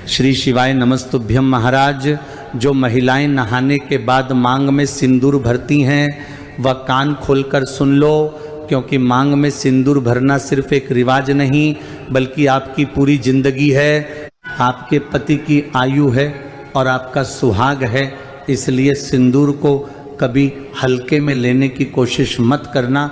श्री शिवाय नमस्तुभ्यम। महाराज, जो महिलाएं नहाने के बाद मांग में सिंदूर भरती हैं वह कान खोलकर सुन लो, क्योंकि मांग में सिंदूर भरना सिर्फ एक रिवाज नहीं बल्कि आपकी पूरी जिंदगी है, आपके पति की आयु है और आपका सुहाग है। इसलिए सिंदूर को कभी हल्के में लेने की कोशिश मत करना।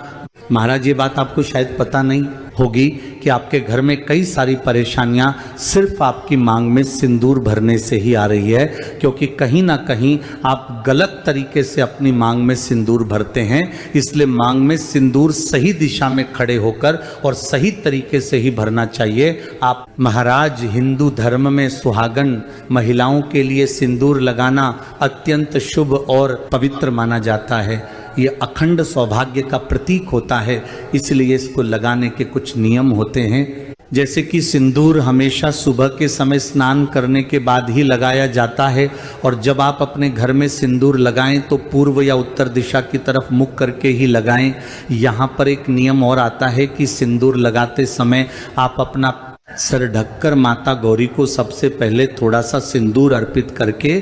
महाराज, ये बात आपको शायद पता नहीं होगी कि आपके घर में कई सारी परेशानियां सिर्फ आपकी मांग में सिंदूर भरने से ही आ रही है, क्योंकि कहीं ना कहीं आप गलत तरीके से अपनी मांग में सिंदूर भरते हैं। इसलिए मांग में सिंदूर सही दिशा में खड़े होकर और सही तरीके से ही भरना चाहिए। आप महाराज, हिंदू धर्म में सुहागन महिलाओं के लिए सिंदूर लगाना अत्यंत शुभ और पवित्र माना जाता है। ये अखंड सौभाग्य का प्रतीक होता है, इसलिए इसको लगाने के कुछ नियम होते हैं। जैसे कि सिंदूर हमेशा सुबह के समय स्नान करने के बाद ही लगाया जाता है, और जब आप अपने घर में सिंदूर लगाएं तो पूर्व या उत्तर दिशा की तरफ मुख करके ही लगाएं। यहाँ पर एक नियम और आता है कि सिंदूर लगाते समय आप अपना सर ढककर माता गौरी को सबसे पहले थोड़ा सा सिंदूर अर्पित करके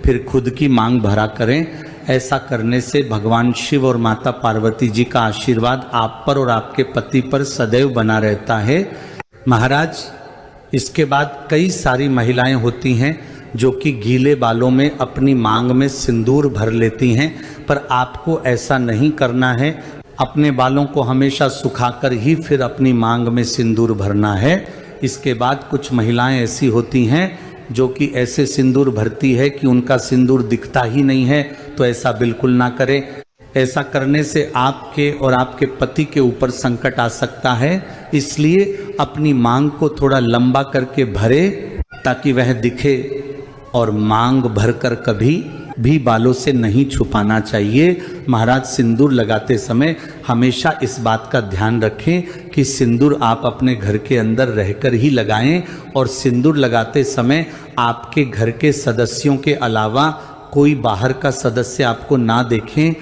फिर खुद की मांग भरा करें। ऐसा करने से भगवान शिव और माता पार्वती जी का आशीर्वाद आप पर और आपके पति पर सदैव बना रहता है। महाराज, इसके बाद कई सारी महिलाएं होती हैं जो कि गीले बालों में अपनी मांग में सिंदूर भर लेती हैं, पर आपको ऐसा नहीं करना है। अपने बालों को हमेशा सुखाकर ही फिर अपनी मांग में सिंदूर भरना है। इसके बाद कुछ महिलाएं ऐसी होती हैं जो कि ऐसे सिंदूर भरती है कि उनका सिंदूर दिखता ही नहीं है, तो ऐसा बिल्कुल ना करें। ऐसा करने से आपके और आपके पति के ऊपर संकट आ सकता है। इसलिए अपनी मांग को थोड़ा लंबा करके भरे ताकि वह दिखे, और मांग भरकर कभी भी बालों से नहीं छुपाना चाहिए। महाराज, सिंदूर लगाते समय हमेशा इस बात का ध्यान रखें कि सिंदूर आप अपने घर के अंदर रहकर ही लगाएं, और सिंदूर लगाते समय आपके घर के सदस्यों के अलावा कोई बाहर का सदस्य आपको ना देखें।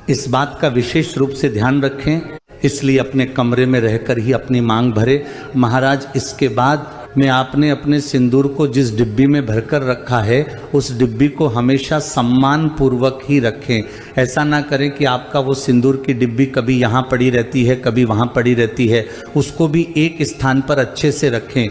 इस बात का विशेष रूप से ध्यान रखें। इसलिए अपने कमरे में रहकर ही अपनी मांग भरे। महाराज, इसके बाद में आपने अपने सिंदूर को जिस डिब्बी में भरकर रखा है उस डिब्बी को हमेशा सम्मान पूर्वक ही रखें। ऐसा ना करें कि आपका वो सिंदूर की डिब्बी कभी यहाँ पड़ी रहती है, कभी वहाँ पड़ी रहती है। उसको भी एक स्थान पर अच्छे से रखें।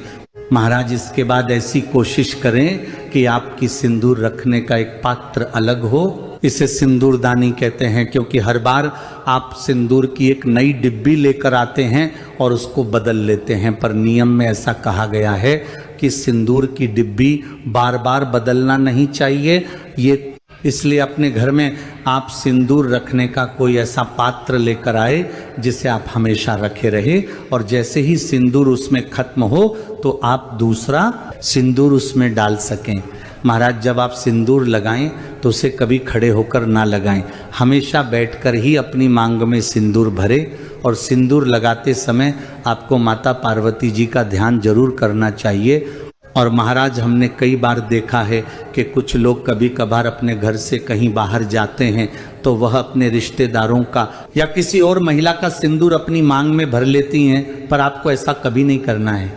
महाराज, इसके बाद ऐसी कोशिश करें कि आपकी सिंदूर रखने का एक पात्र अलग हो। इसे सिंदूरदानी कहते हैं, क्योंकि हर बार आप सिंदूर की एक नई डिब्बी लेकर आते हैं और उसको बदल लेते हैं, पर नियम में ऐसा कहा गया है कि सिंदूर की डिब्बी बार बार बदलना नहीं चाहिए। ये इसलिए अपने घर में आप सिंदूर रखने का कोई ऐसा पात्र लेकर आए जिसे आप हमेशा रखे रहे, और जैसे ही सिंदूर उसमें खत्म हो तो आप दूसरा सिंदूर उसमें डाल सकें। महाराज, जब आप सिंदूर लगाएं तो उसे कभी खड़े होकर ना लगाएं, हमेशा बैठकर ही अपनी मांग में सिंदूर भरे। और सिंदूर लगाते समय आपको माता पार्वती जी का ध्यान जरूर करना चाहिए। और महाराज, हमने कई बार देखा है कि कुछ लोग कभी कभार अपने घर से कहीं बाहर जाते हैं तो वह अपने रिश्तेदारों का या किसी और महिला का सिंदूर अपनी मांग में भर लेती हैं, पर आपको ऐसा कभी नहीं करना है।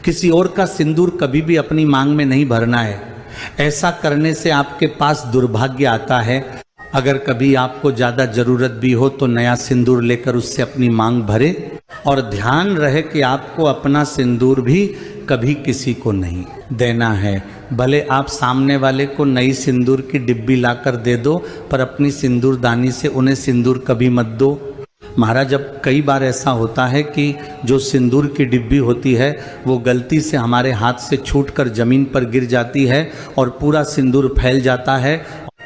किसी और का सिंदूर कभी भी अपनी मांग में नहीं भरना है। ऐसा करने से आपके पास दुर्भाग्य आता है। अगर कभी आपको ज़्यादा ज़रूरत भी हो तो नया सिंदूर लेकर उससे अपनी मांग भरे, और ध्यान रहे कि आपको अपना सिंदूर भी कभी किसी को नहीं देना है। भले आप सामने वाले को नई सिंदूर की डिब्बी लाकर दे दो, पर अपनी सिंदूरदानी से उन्हें सिंदूर कभी मत दो। महाराज, अब कई बार ऐसा होता है कि जो सिंदूर की डिब्बी होती है वो गलती से हमारे हाथ से छूटकर ज़मीन पर गिर जाती है और पूरा सिंदूर फैल जाता है।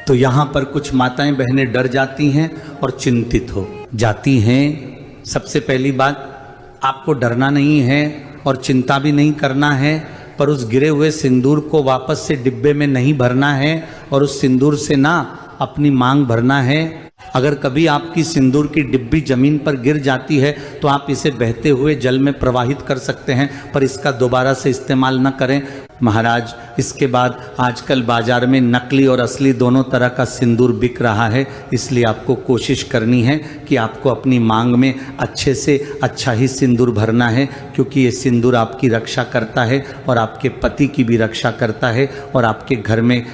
तो यहाँ पर कुछ माताएं बहनें डर जाती हैं और चिंतित हो जाती हैं। सबसे पहली बात, आपको डरना नहीं है और चिंता भी नहीं करना है, पर उस गिरे हुए सिंदूर को वापस से डिब्बे में नहीं भरना है और उस सिंदूर से ना अपनी मांग भरना है। अगर कभी आपकी सिंदूर की डिब्बी जमीन पर गिर जाती है तो आप इसे बहते हुए जल में प्रवाहित कर सकते हैं, पर इसका दोबारा से इस्तेमाल न करें। महाराज इसके बाद आजकल बाजार में नकली और असली दोनों तरह का सिंदूर बिक रहा है, इसलिए आपको कोशिश करनी है कि आपको अपनी मांग में अच्छे से अच्छा ही सिंदूर भरना है, क्योंकि ये सिंदूर आपकी रक्षा करता है और आपके पति की भी रक्षा करता है और आपके घर में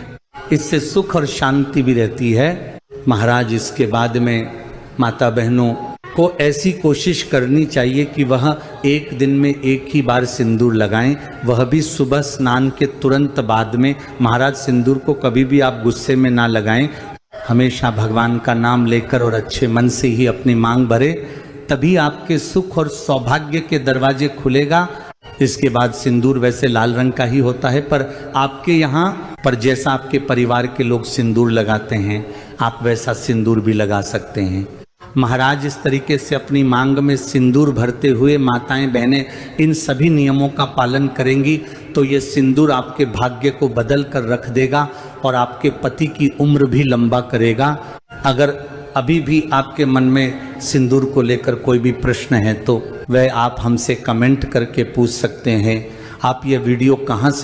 इससे सुख और शांति भी रहती है। महाराज इसके बाद में माता बहनों को ऐसी कोशिश करनी चाहिए कि वह एक दिन में एक ही बार सिंदूर लगाएं, वह भी सुबह स्नान के तुरंत बाद में। महाराज सिंदूर को कभी भी आप गुस्से में ना लगाएं, हमेशा भगवान का नाम लेकर और अच्छे मन से ही अपनी मांग भरे, तभी आपके सुख और सौभाग्य के दरवाजे खुलेगा। इसके बाद सिंदूर वैसे लाल रंग का ही होता है, पर आपके यहाँ पर जैसा आपके परिवार के लोग सिंदूर लगाते हैं आप वैसा सिंदूर भी लगा सकते हैं। महाराज इस तरीके से अपनी मांग में सिंदूर भरते हुए माताएं बहनें इन सभी नियमों का पालन करेंगी तो ये सिंदूर आपके भाग्य को बदल कर रख देगा और आपके पति की उम्र भी लंबा करेगा। अगर अभी भी आपके मन में सिंदूर को लेकर कोई भी प्रश्न है तो वह आप हमसे कमेंट करके पूछ सकते हैं। आप ये वीडियो कहाँ से